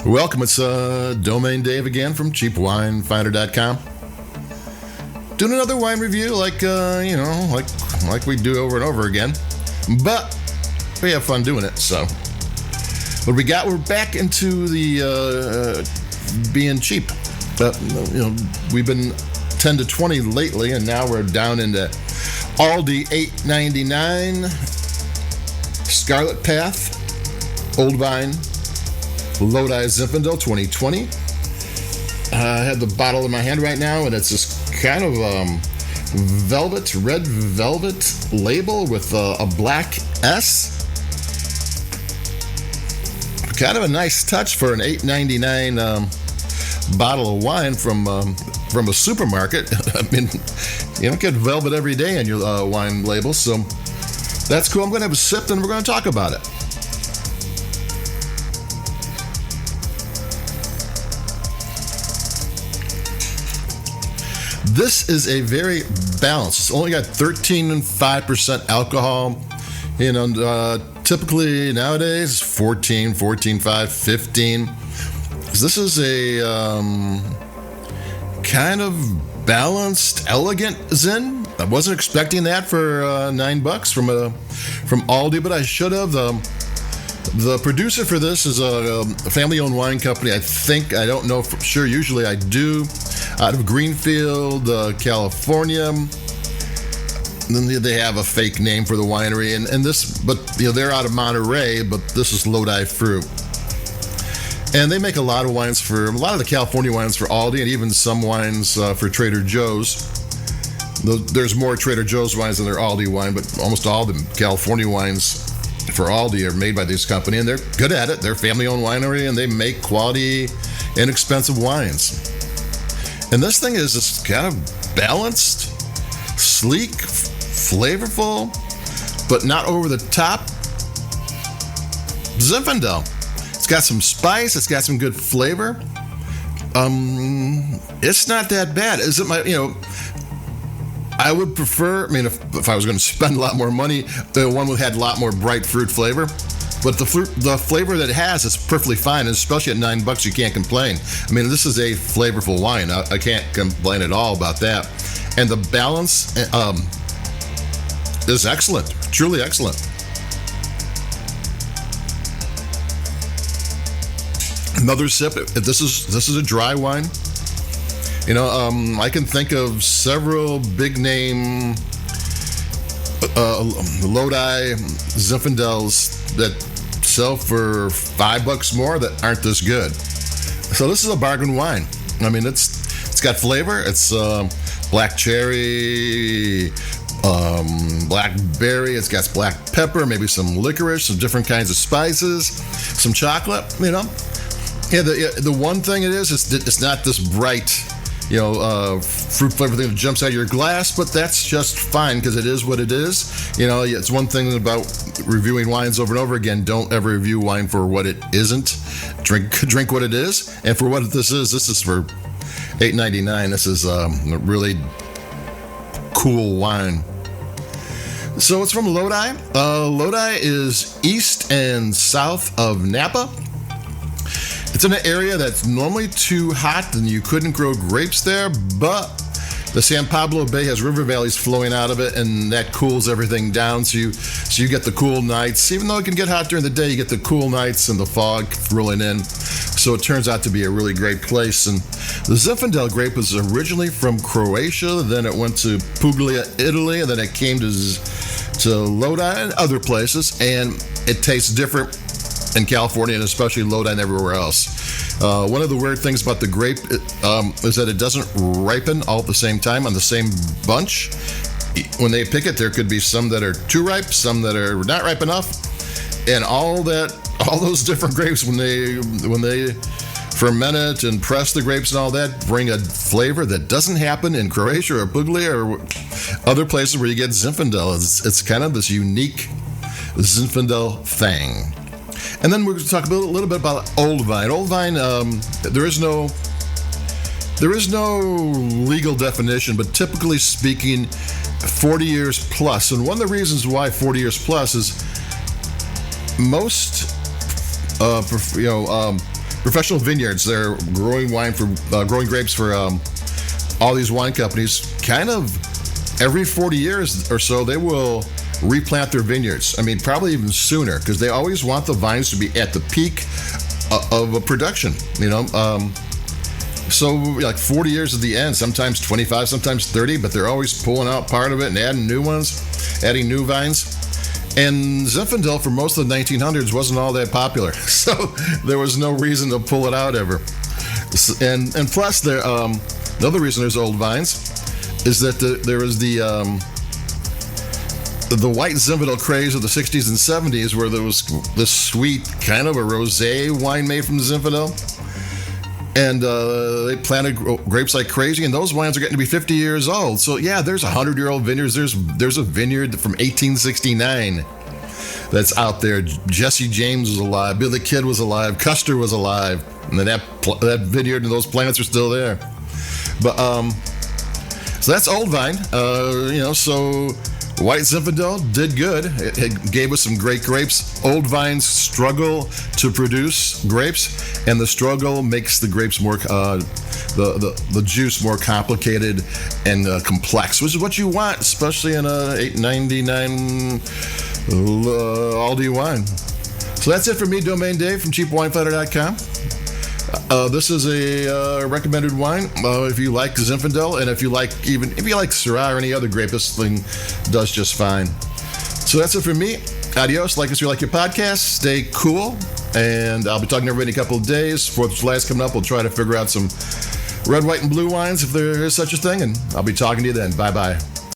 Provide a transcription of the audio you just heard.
Welcome, it's Domain Dave again from CheapWineFinder.com. Doing another wine review like we do over and over again. But we have fun doing it, so. What we got, we're back into the being cheap. But, we've been 10 to 20 lately, and now we're down into Aldi 8.99, Scarlet Path, Old Vine, Lodi Zinfandel 2020. I have the bottle in my hand right now, and it's this kind of red velvet label with a black S. Kind of a nice touch for an $8.99 bottle of wine from a supermarket. I mean, you don't get velvet every day on your wine label, so that's cool. I'm going to have a sip, and we're going to talk about it. This is a very balanced. It's only got 13.5% alcohol. Typically nowadays 14.5, 15. This is a kind of balanced, elegant Zin. I wasn't expecting that for $9 from Aldi, but I should have. The producer for this is a family-owned wine company. I don't know for sure. Usually I do. Out of Greenfield, California. And then they have a fake name for the winery, they're out of Monterey, but this is Lodi fruit. And they make a lot of the California wines for Aldi, and even some wines for Trader Joe's. There's more Trader Joe's wines than their Aldi wine, but almost all the California wines for Aldi are made by this company, and they're good at it. They're a family-owned winery, and they make quality, inexpensive wines. And this thing is just kind of balanced, sleek, flavorful, but not over the top. Zinfandel. It's got some spice. It's got some good flavor. It's not that bad. Is it I would prefer, if I was going to spend a lot more money, the one that had a lot more bright fruit flavor. But the flavor that it has is perfectly fine, and especially at $9, you can't complain. This is a flavorful wine. I can't complain at all about that. And the balance is excellent, truly excellent. Another sip. This is a dry wine. I can think of several big name Lodi Zinfandels that sell for $5 more that aren't this good. So this is a bargain wine. It's got flavor. It's black cherry, blackberry. It's got black pepper, maybe some licorice, some different kinds of spices, some chocolate. The one thing it is, it's not this bright, fruit flavor thing that jumps out of your glass, but that's just fine because it is what it is. It's one thing about reviewing wines over and over again. Don't ever review wine for what it isn't. Drink what it is. And for what this is for $8.99. This is a really cool wine. So it's from Lodi. Lodi is east and south of Napa. It's in an area that's normally too hot and you couldn't grow grapes there, but the San Pablo Bay has river valleys flowing out of it, and that cools everything down. So you get the cool nights. Even though it can get hot during the day, you get the cool nights and the fog rolling in. So it turns out to be a really great place. And the Zinfandel grape was originally from Croatia, then it went to Puglia, Italy, and then it came to Lodi and other places, and it tastes different in California, and especially Lodi and everywhere else. One of the weird things about the grape is that it doesn't ripen all at the same time on the same bunch. When they pick it, there could be some that are too ripe, some that are not ripe enough, and all those different grapes when they ferment it and press the grapes and all that bring a flavor that doesn't happen in Croatia or Puglia or other places where you get Zinfandel. It's kind of this unique Zinfandel thing. And then we're going to talk a little bit about Old Vine. Old Vine, there is no legal definition, but typically speaking, 40 years plus. And one of the reasons why 40 years plus is most professional vineyards. They're growing growing grapes for all these wine companies. Kind of every 40 years or so, they will replant their vineyards. I mean, probably even sooner, because they always want the vines to be at the peak of production. So like 40 years at the end, sometimes 25, sometimes 30, but they're always pulling out part of it and adding new ones, adding new vines. And Zinfandel for most of the 1900s wasn't all that popular, so there was no reason to pull it out ever. And plus, another reason there's old vines is that there was the white Zinfandel craze of the 60s and 70s, where there was this sweet kind of a rosé wine made from Zinfandel. And they planted grapes like crazy, and those wines are getting to be 50 years old. So yeah, there's 100-year-old vineyards. There's a vineyard from 1869 that's out there. Jesse James was alive. Billy the Kid was alive. Custer was alive. And then that vineyard and those plants are still there. But so that's old vine. So White Zinfandel did good. It gave us some great grapes. Old vines struggle to produce grapes, and the struggle makes the grapes more, the juice more complicated and complex, which is what you want, especially in a 8.99 Aldi wine. So that's it for me, Domain Dave from CheapWineFighter.com. This is a recommended wine if you like Zinfandel, and if you like Syrah or any other grape, this thing does just fine. So that's it for me. Adios. Like us if you like your podcast. Stay cool, and I'll be talking to everybody in a couple of days. 4th of July is coming up. We'll try to figure out some red, white, and blue wines if there is such a thing, and I'll be talking to you then. Bye-bye.